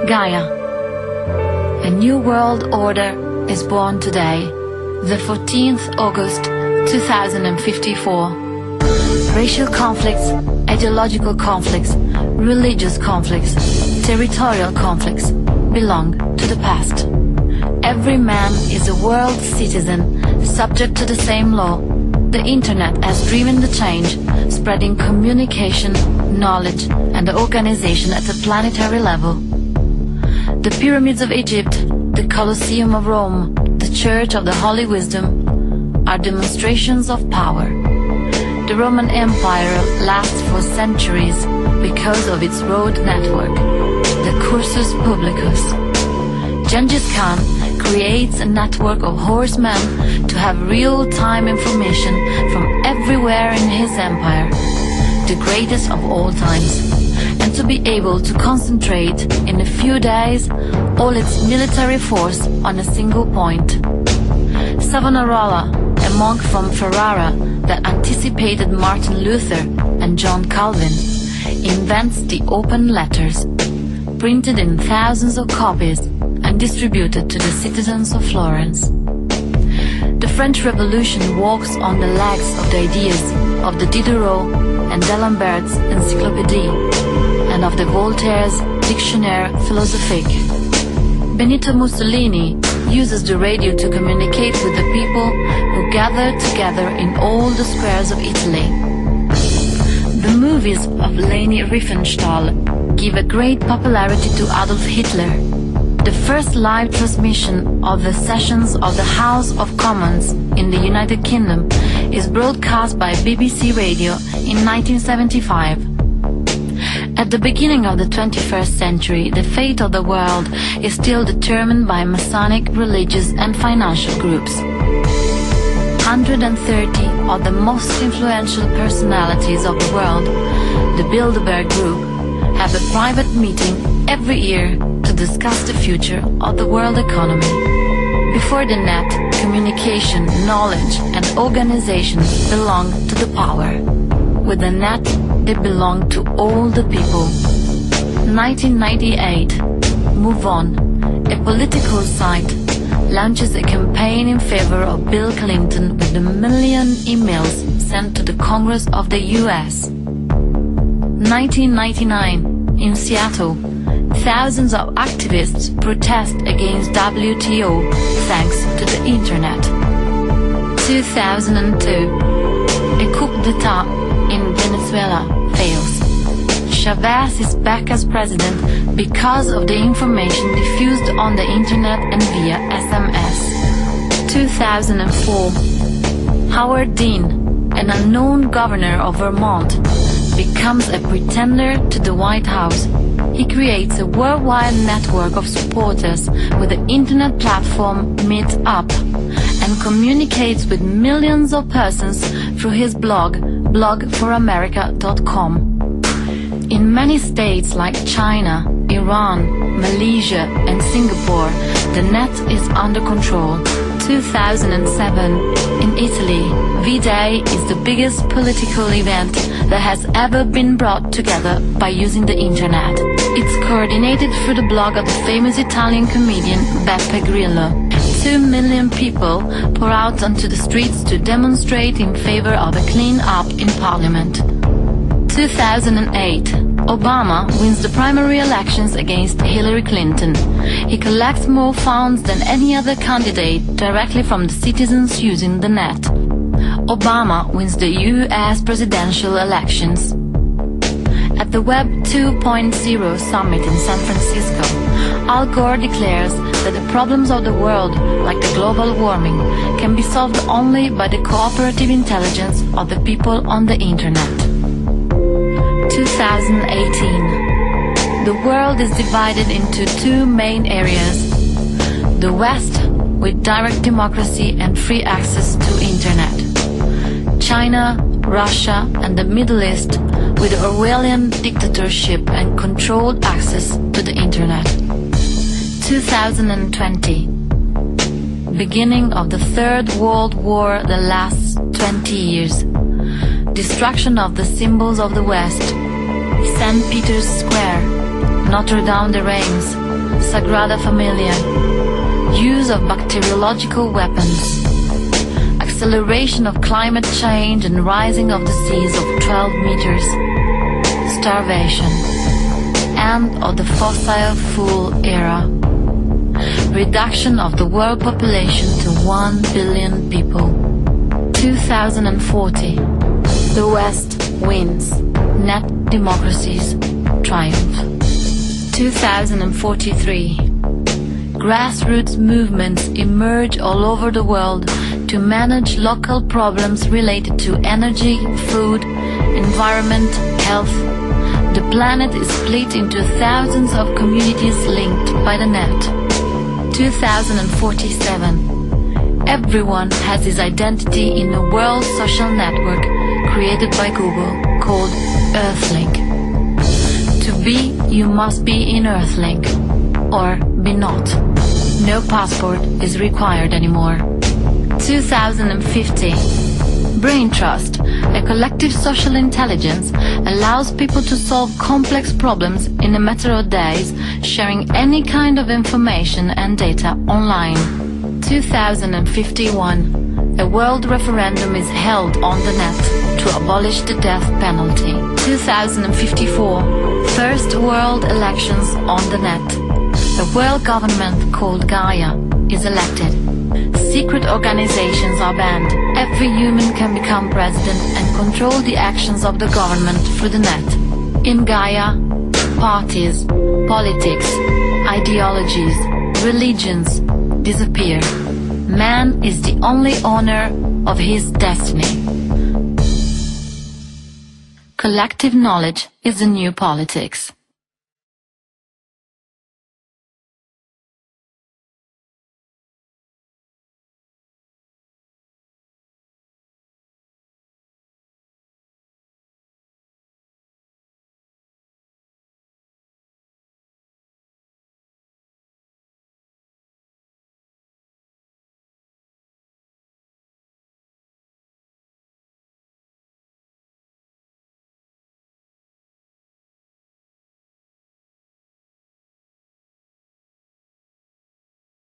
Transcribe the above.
Gaia. A new world order is born today, the 14th August 2054. Racial conflicts, ideological conflicts, religious conflicts, territorial conflicts belong to the past. Every man is a world citizen, subject to the same law. The internet has driven the change, spreading communication, knowledge and organization at a planetary level. The pyramids of Egypt, the Colosseum of Rome, the Church of the Holy Wisdom are demonstrations of power. The Roman Empire lasts for centuries because of its road network, the Cursus Publicus. Genghis Khan creates a network of horsemen to have real-time information from everywhere in his empire, the greatest of all times, and to be able to concentrate in a few days all its military force on a single point. Savonarola, a monk from Ferrara that anticipated Martin Luther and John Calvin, invents the open letters, printed in thousands of copies and distributed to the citizens of Florence. The French Revolution walks on the legs of the ideas of the Diderot and d'Alembert's Encyclopédie and of the Voltaire's Dictionnaire Philosophique. Benito Mussolini uses the radio to communicate with the people who gather together in all the squares of Italy. The movies of Leni Riefenstahl give a great popularity to Adolf Hitler. The first live transmission of the sessions of the House of Commons in the United Kingdom is broadcast by BBC Radio in 1975. At the beginning of the 21st century, the fate of the world is still determined by Masonic, religious and financial groups. 130 of the most influential personalities of the world, the Bilderberg Group, have a private meeting every year to discuss the future of the world economy. Before the net, communication, knowledge and organization belong to the power. With the net, they belong to all the people. 1998, Move On, a political site, launches a campaign in favor of Bill Clinton with a million emails sent to the Congress of the US. 1999, in Seattle, thousands of activists protest against WTO thanks to the internet. 2002, a coup d'etat in Venezuela fails. Chavez is back as president because of the information diffused on the internet and via SMS. 2004, Howard Dean, an unknown governor of Vermont, becomes a pretender to the White House. He creates a worldwide network of supporters with the internet platform Meet Up and communicates with millions of persons through his blog, blogforamerica.com. In many states like China, Iran, Malaysia and Singapore, the net is under control. 2007, in Italy, V-Day is the biggest political event that has ever been brought together by using the internet. It's coordinated through the blog of the famous Italian comedian Beppe Grillo. 2 million people pour out onto the streets to demonstrate in favor of a clean-up in Parliament. 2008, Obama wins the primary elections against Hillary Clinton. He collects more funds than any other candidate directly from the citizens using the net. Obama wins the US presidential elections. At the Web 2.0 summit in San Francisco, Al Gore declares that the problems of the world, like the global warming, can be solved only by the cooperative intelligence of the people on the internet. 2018. The world is divided into two main areas. The West, with direct democracy and free access to internet. China, Russia and the Middle East, with Orwellian dictatorship and controlled access to the internet. 2020. Beginning of the Third World War that lasts 20 years. Destruction of the symbols of the West. St. Peter's Square, Notre Dame de Reims, Sagrada Familia, use of bacteriological weapons, acceleration of climate change and rising of the seas of 12 meters, starvation, end of the fossil fuel era, reduction of the world population to 1 billion people. 2040, the West wins, net democracies triumph. 2043, grassroots movements emerge all over the world to manage local problems related to energy, food, environment, health. The planet is split into thousands of communities linked by the net. 2047, everyone has his identity in a world social network created by Google called Earthlink. To be, you must be in Earthlink, or be not. No passport is required anymore. 2050, Brain Trust, a collective social intelligence, allows people to solve complex problems in a matter of days, sharing any kind of information and data online. 2051, a world referendum is held on the net to abolish the death penalty. 2054, first world elections on the net. A world government called Gaia is elected. Secret organizations are banned. Every human can become president and control the actions of the government through the net. In Gaia, parties, politics, ideologies, religions disappear. Man is the only owner of his destiny. Collective knowledge is the new politics.